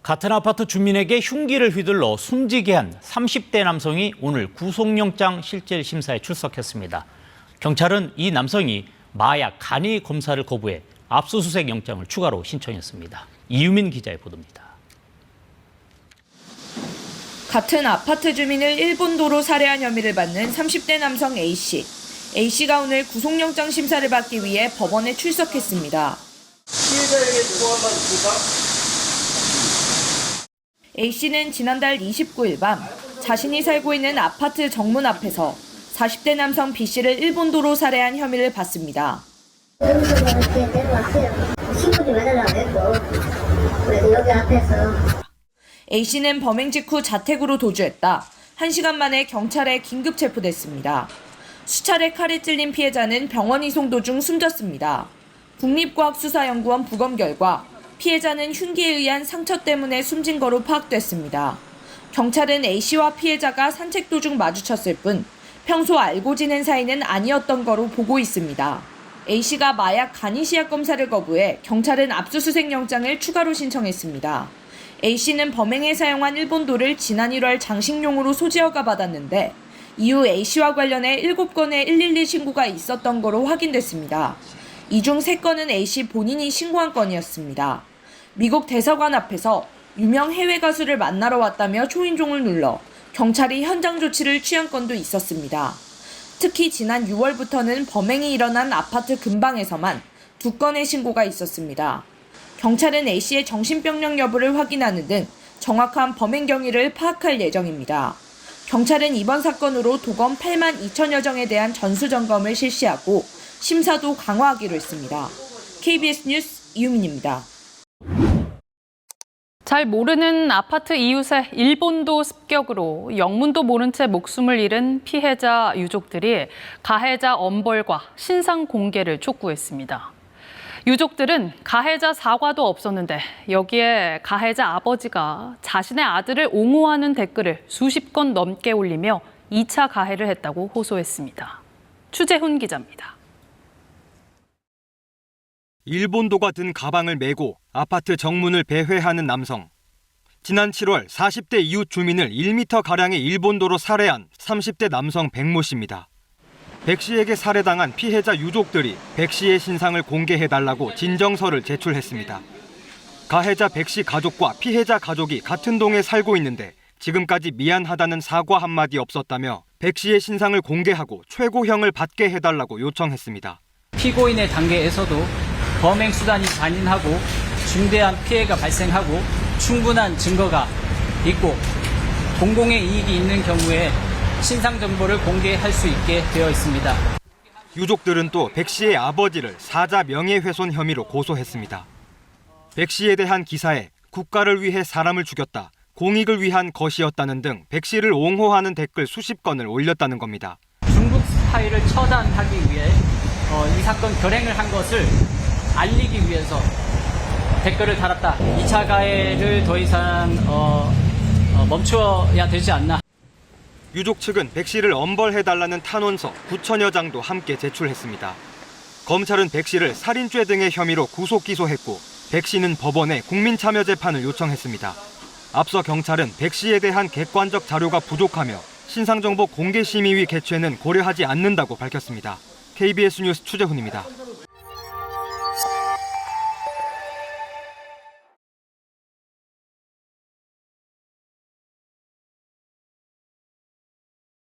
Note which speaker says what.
Speaker 1: 같은 아파트 주민에게 흉기를 휘둘러 숨지게 한 30대 남성이 오늘 구속영장 실질 심사에 출석했습니다. 경찰은 이 남성이 마약 간이 검사를 거부해 압수수색 영장을 추가로 신청했습니다. 이유민 기자의 보도입니다.
Speaker 2: 같은 아파트 주민을 일본도로 살해한 혐의를 받는 30대 남성 A씨. A씨가 오늘 구속영장 심사를 받기 위해 법원에 출석했습니다.
Speaker 3: 피해자에게 보고한 바는 있습니까?
Speaker 2: A씨는 지난달 29일 밤 자신이 살고 있는 아파트 정문 앞에서 40대 남성 B씨를 일본도로 살해한 혐의를 받습니다.
Speaker 4: 여기서 이렇게 내려왔어요. 신고 좀 해달라고 했고, 그래서 여기 앞에서.
Speaker 2: A씨는 범행 직후 자택으로 도주했다. 1시간 만에 경찰에 긴급 체포됐습니다. 수차례 칼에 찔린 피해자는 병원 이송 도중 숨졌습니다. 국립과학수사연구원 부검 결과 피해자는 흉기에 의한 상처 때문에 숨진 거로 파악됐습니다. 경찰은 A씨와 피해자가 산책 도중 마주쳤을 뿐 평소 알고 지낸 사이는 아니었던 거로 보고 있습니다. A씨가 마약 간이시약 검사를 거부해 경찰은 압수수색 영장을 추가로 신청했습니다. A씨는 범행에 사용한 일본도를 지난 1월 장식용으로 소지허가 받았는데 이후 A씨와 관련해 7건의 112 신고가 있었던 거로 확인됐습니다. 이 중 3건은 A씨 본인이 신고한 건이었습니다. 미국 대사관 앞에서 유명 해외 가수를 만나러 왔다며 초인종을 눌러 경찰이 현장 조치를 취한 건도 있었습니다. 특히 지난 6월부터는 범행이 일어난 아파트 근방에서만 2건의 신고가 있었습니다. 경찰은 A씨의 정신병력 여부를 확인하는 등 정확한 범행 경위를 파악할 예정입니다. 경찰은 이번 사건으로 도검 8만 2천여 정에 대한 전수점검을 실시하고 심사도 강화하기로 했습니다. KBS 뉴스 이유민입니다.
Speaker 5: 잘 모르는 아파트 이웃의 일본도 습격으로 영문도 모른 채 목숨을 잃은 피해자 유족들이 가해자 엄벌과 신상 공개를 촉구했습니다. 유족들은 가해자 사과도 없었는데 여기에 가해자 아버지가 자신의 아들을 옹호하는 댓글을 수십 건 넘게 올리며 2차 가해를 했다고 호소했습니다. 추재훈 기자입니다.
Speaker 6: 일본도가 든 가방을 메고 아파트 정문을 배회하는 남성. 지난 7월 40대 이웃 주민을 1m가량의 일본도로 살해한 30대 남성 백모 씨입니다. 백 씨에게 살해당한 피해자 유족들이 백 씨의 신상을 공개해달라고 진정서를 제출했습니다. 가해자 백 씨 가족과 피해자 가족이 같은 동에 살고 있는데 지금까지 미안하다는 사과 한마디 없었다며 백 씨의 신상을 공개하고 최고형을 받게 해달라고 요청했습니다.
Speaker 7: 피고인의 단계에서도 범행 수단이 잔인하고 중대한 피해가 발생하고 충분한 증거가 있고 공공의 이익이 있는 경우에 신상 정보를 공개할 수 있게 되어 있습니다.
Speaker 6: 유족들은 또 백 씨의 아버지를 사자 명예훼손 혐의로 고소했습니다. 백 씨에 대한 기사에 국가를 위해 사람을 죽였다, 공익을 위한 것이었다는 등 백 씨를 옹호하는 댓글 수십 건을 올렸다는 겁니다.
Speaker 7: 중국 스파이를 처단하기 위해 이 사건 결행을 한 것을 알리기 위해서 댓글을 달았다. 2차 가해를 더 이상 멈춰야 되지 않나.
Speaker 6: 유족 측은 백 씨를 엄벌해달라는 탄원서 9천여 장도 함께 제출했습니다. 검찰은 백 씨를 살인죄 등의 혐의로 구속 기소했고 백 씨는 법원에 국민참여재판을 요청했습니다. 앞서 경찰은 백 씨에 대한 객관적 자료가 부족하며 신상정보 공개심의위 개최는 고려하지 않는다고 밝혔습니다. KBS 뉴스 추재훈입니다.